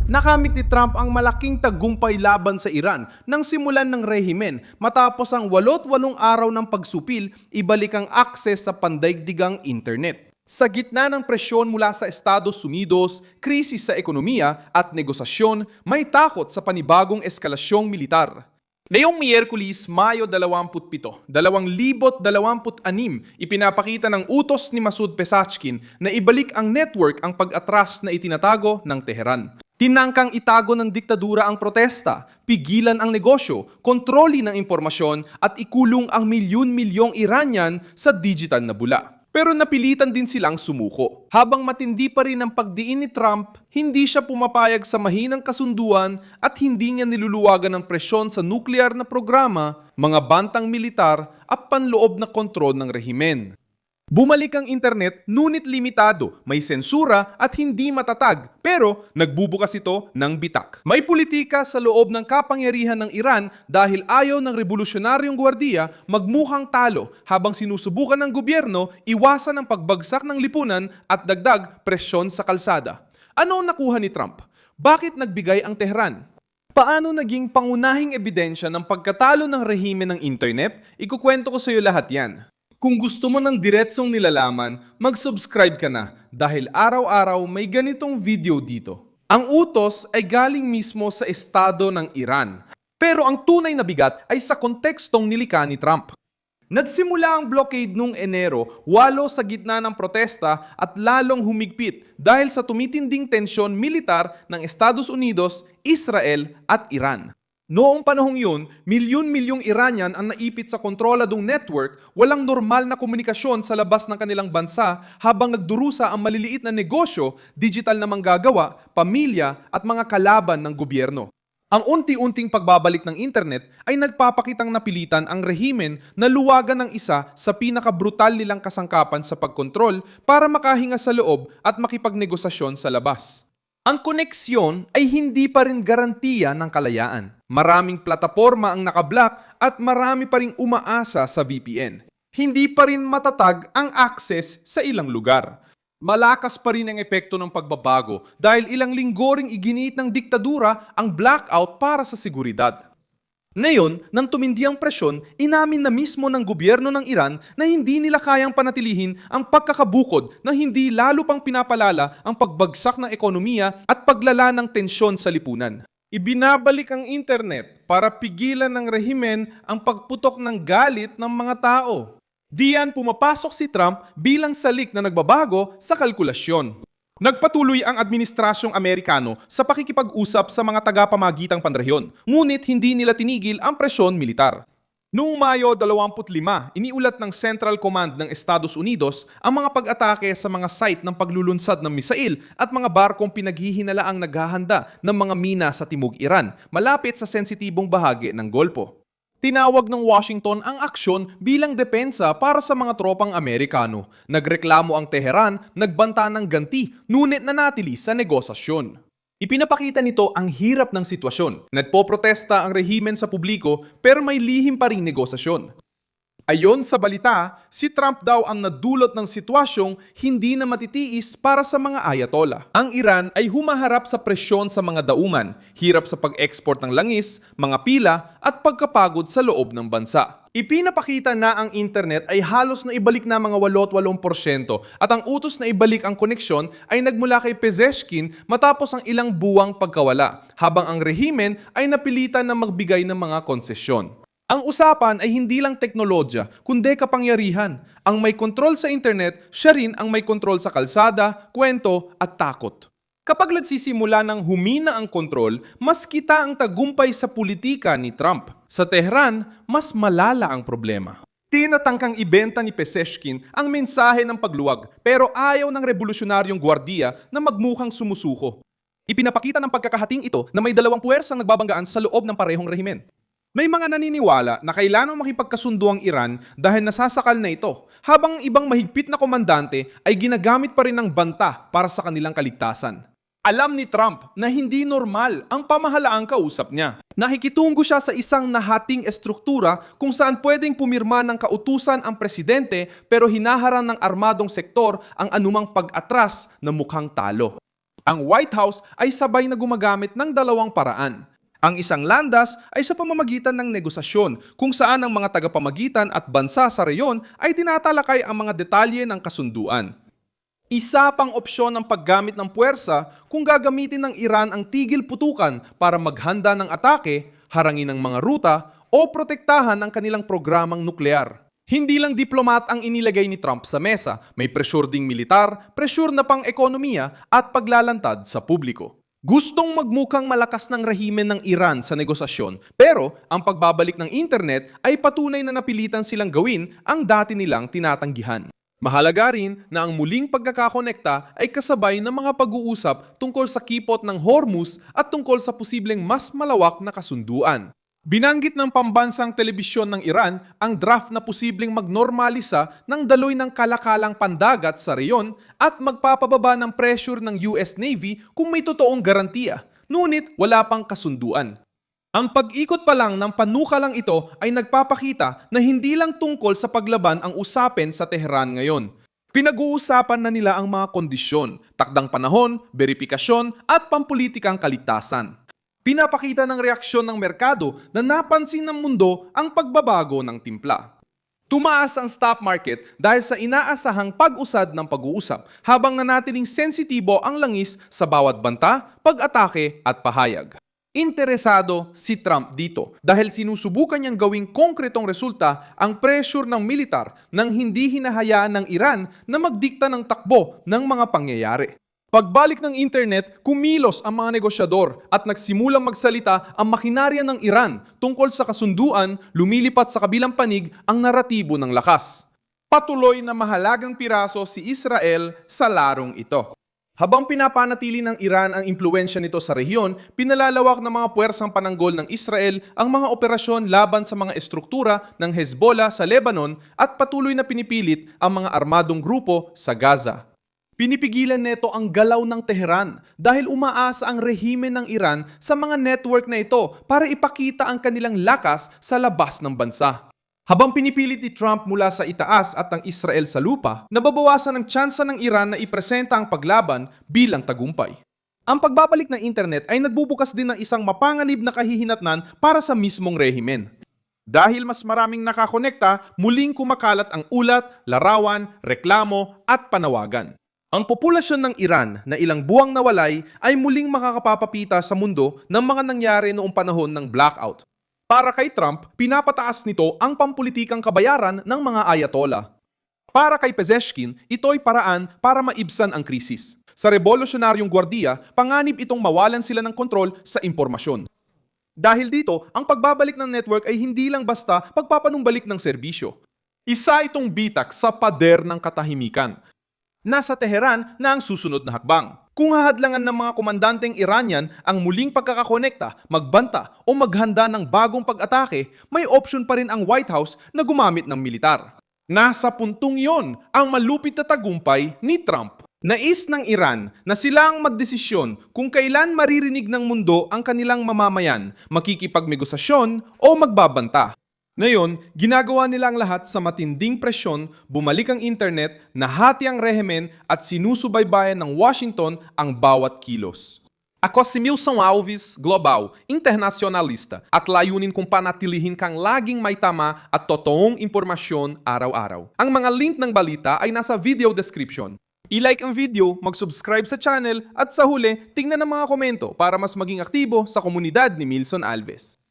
Nakamit ni Trump ang malaking tagumpay laban sa Iran nang simulan ng rehimen matapos ang 88 araw ng pagsupil, ibalik ang akses sa pandaigdigang internet. Sa gitna ng presyon mula sa Estados Unidos, krisis sa ekonomiya at negosasyon, may takot sa panibagong eskalasyong militar. Ngayong Miyerkules, Mayo 27, 2026, ipinapakita ng utos ni Masoud Pezeshkian na ibalik ang network ang pag-atras na itinatago ng Tehran. Tinangkang itago ng diktadura ang protesta, pigilan ang negosyo, kontrolin ang impormasyon at ikulong ang milyon-milyong Iranian sa digital na bula. Pero napilitan din silang sumuko. Habang matindi pa rin ang pagdiin ni Trump, hindi siya pumapayag sa mahinang kasunduan at hindi niya niluluwagan ng presyon sa nuklear na programa, mga bantang militar at panloob na kontrol ng rehimen. Bumalik ang internet ngunit limitado, may sensura at hindi matatag, pero nagbubukas ito ng bitak. May politika sa loob ng kapangyarihan ng Iran dahil ayaw ng revolusyonaryong gwardiya magmukhang talo habang sinusubukan ng gobyerno iwasan ang pagbagsak ng lipunan at dagdag presyon sa kalsada. Ano ang nakuha ni Trump? Bakit nagbigay ang Tehran? Paano naging pangunahing ebidensya ng pagkatalo ng rehimen ng internet? Ikukwento ko sa iyo lahat yan. Kung gusto mo ng diretsong nilalaman, mag-subscribe ka na dahil araw-araw may ganitong video dito. Ang utos ay galing mismo sa estado ng Iran. Pero ang tunay na bigat ay sa kontekstong nilikha ni Trump. Nagsimula ang blockade noong Enero, 8 sa gitna ng protesta at lalong humigpit dahil sa tumitinding tensyon militar ng Estados Unidos, Israel at Iran. Noong panahong yun, milyon-milyong Iranian ang naipit sa kontroladong network, walang normal na komunikasyon sa labas ng kanilang bansa habang nagdurusa ang maliliit na negosyo, digital na manggagawa, pamilya at mga kalaban ng gobyerno. Ang unti-unting pagbabalik ng internet ay nagpapakitang napilitan ang rehimen na luwagan ng isa sa pinakabrutal nilang kasangkapan sa pagkontrol para makahinga sa loob at makipagnegosasyon sa labas. Ang koneksyon ay hindi pa rin garantiya ng kalayaan. Maraming plataporma ang nakablock at marami pa ring umaasa sa VPN. Hindi pa rin matatag ang access sa ilang lugar. Malakas pa rin ang epekto ng pagbabago dahil ilang linggo ring iginiit ng diktadura ang blackout para sa seguridad. Ngayon, nang tumindi ang presyon, inamin na mismo ng gobyerno ng Iran na hindi nila kayang panatilihin ang pagkakabukod na hindi lalo pang pinapalala ang pagbagsak ng ekonomiya at paglala ng tensyon sa lipunan. Ibinabalik ang internet para pigilan ng rehimen ang pagputok ng galit ng mga tao. Diyan pumapasok si Trump bilang salik na nagbabago sa kalkulasyon. Nagpatuloy ang administrasyong Amerikano sa pakikipag-usap sa mga tagapamagitang panrehiyon, ngunit hindi nila tinigil ang presyon militar. Noong Mayo 25, iniulat ng Central Command ng Estados Unidos ang mga pag-atake sa mga site ng paglulunsad ng misail at mga barkong pinaghihinalaang naghahanda ng mga mina sa Timog Iran, malapit sa sensitibong bahagi ng Golpo. Tinawag ng Washington ang aksyon bilang depensa para sa mga tropang Amerikano. Nagreklamo ang Tehran, nagbanta ng ganti, ngunit nanatili sa negosasyon. Ipinapakita nito ang hirap ng sitwasyon. Nagpoprotesta ang rehimen sa publiko pero may lihim pa ring negosasyon. Ayon sa balita, si Trump daw ang nadulot ng sitwasyong hindi na matitiis para sa mga ayatollah. Ang Iran ay humaharap sa presyon sa mga dauman, hirap sa pag-export ng langis, mga pila at pagkapagod sa loob ng bansa. Ipinapakita na ang internet ay halos na ibalik na mga 88% at ang utos na ibalik ang koneksyon ay nagmula kay Pezeshkian matapos ang ilang buwang pagkawala, habang ang rehimen ay napilitan na magbigay ng mga konsesyon. Ang usapan ay hindi lang teknolohiya, kundi kapangyarihan. Ang may kontrol sa internet, siya rin ang may kontrol sa kalsada, kwento at takot. Kapag nagsisimula ng humina ang kontrol, mas kita ang tagumpay sa politika ni Trump. Sa Tehran, mas malala ang problema. Tinatangkang ibenta ni Pezeshkian ang mensahe ng pagluwag, pero ayaw ng revolusyonaryong gwardiya na magmukhang sumusuko. Ipinapakita ng pagkakahating ito na may dalawang puwersang nagbabanggaan sa loob ng parehong rehimen. May mga naniniwala na kailangang makipagkasundo ang Iran dahil nasasakal na ito, habang ibang mahigpit na komandante ay ginagamit pa rin ng banta para sa kanilang kaligtasan. Alam ni Trump na hindi normal ang pamahalaang kausap niya. Nakikitungo siya sa isang nahating estruktura kung saan pwedeng pumirma ng kautusan ang presidente pero hinaharang ng armadong sektor ang anumang pag-atras na mukhang talo. Ang White House ay sabay na gumagamit ng dalawang paraan. Ang isang landas ay sa pamamagitan ng negosasyon kung saan ang mga tagapamagitan at bansa sa reyon ay tinatalakay ang mga detalye ng kasunduan. Isa pang opsyon ng paggamit ng puwersa kung gagamitin ng Iran ang tigil putukan para maghanda ng atake, harangin ang mga ruta o protektahan ang kanilang programang nuklear. Hindi lang diplomat ang inilagay ni Trump sa mesa, may presyur ding militar, presyur na pang-ekonomiya at paglalantad sa publiko. Gustong magmukhang malakas ng rehimen ng Iran sa negosasyon, pero ang pagbabalik ng internet ay patunay na napilitan silang gawin ang dati nilang tinatanggihan. Mahalaga rin na ang muling pagkakakonekta ay kasabay ng mga pag-uusap tungkol sa kipot ng Hormuz at tungkol sa posibleng mas malawak na kasunduan. Binanggit ng pambansang telebisyon ng Iran ang draft na posibleng magnormalisa ng daloy ng kalakalang pandagat sa reyon at magpapababa ng pressure ng US Navy kung may totoong garantiya, ngunit wala pang kasunduan. Ang pag-ikot pa lang ng panukalang ito ay nagpapakita na hindi lang tungkol sa paglaban ang usapin sa Tehran ngayon. Pinag-uusapan na nila ang mga kondisyon, takdang panahon, beripikasyon at pampulitikang kaligtasan. Pinapakita ng reaksyon ng merkado na napansin ng mundo ang pagbabago ng timpla. Tumaas ang stock market dahil sa inaasahang pag-usad ng pag-uusap habang nanatiling sensitibo ang langis sa bawat banta, pag-atake at pahayag. Interesado si Trump dito dahil sinusubukan niyang gawing konkretong resulta ang pressure ng militar nang hindi hinahayaan ng Iran na magdikta ng takbo ng mga pangyayari. Pagbalik ng internet, kumilos ang mga negosyador at nagsimulang magsalita ang makinarya ng Iran tungkol sa kasunduan, lumilipat sa kabilang panig ang naratibo ng lakas. Patuloy na mahalagang piraso si Israel sa larong ito. Habang pinapanatili ng Iran ang impluensya nito sa rehiyon, pinalalawak ng mga puwersang pananggol ng Israel ang mga operasyon laban sa mga estruktura ng Hezbollah sa Lebanon at patuloy na pinipilit ang mga armadong grupo sa Gaza. Pinipigilan neto ang galaw ng Tehran dahil umaasa ang rehimen ng Iran sa mga network na ito para ipakita ang kanilang lakas sa labas ng bansa. Habang pinipilit ni Trump mula sa itaas at ang Israel sa lupa, nababawasan ang tsansa ng Iran na ipresenta ang paglaban bilang tagumpay. Ang pagbabalik ng internet ay nagbubukas din ng isang mapanganib na kahihinatnan para sa mismong rehimen. Dahil mas maraming nakakonekta, muling kumakalat ang ulat, larawan, reklamo at panawagan. Ang populasyon ng Iran na ilang buwang nawalay ay muling makakapapapita sa mundo ng mga nangyari noong panahon ng blackout. Para kay Trump, pinapataas nito ang pampulitikang kabayaran ng mga ayatollah. Para kay Pezeshkian, ito'y paraan para maibsan ang krisis. Sa revolusyonaryong gwardiya, panganib itong mawalan sila ng kontrol sa impormasyon. Dahil dito, ang pagbabalik ng network ay hindi lang basta pagpapanumbalik ng serbisyo. Isa itong bitak sa pader ng katahimikan. Nasa Tehran na ang susunod na hakbang. Kung hahadlangan ng mga komandanteng Iranian ang muling pagkakakonekta, magbanta o maghanda ng bagong pag-atake, may option pa rin ang White House na gumamit ng militar. Nasa puntong iyon ang malupit na tagumpay ni Trump. Nais ng Iran na sila ang magdesisyon kung kailan maririnig ng mundo ang kanilang mamamayan, makikipagmegosasyon o magbabanta. Ngayon, ginagawa nila ang lahat sa matinding presyon, bumalik ang internet, nahati ang rehimen at sinusubaybayan ng Washington ang bawat kilos. Ako si Milson Alves, global, internacionalista, at layunin kong panatilihin kang laging may tama at totoong impormasyon araw-araw. Ang mga link ng balita ay nasa video description. I-like ang video, mag-subscribe sa channel, at sa huli, tingnan ang mga komento para mas maging aktibo sa komunidad ni Milson Alves.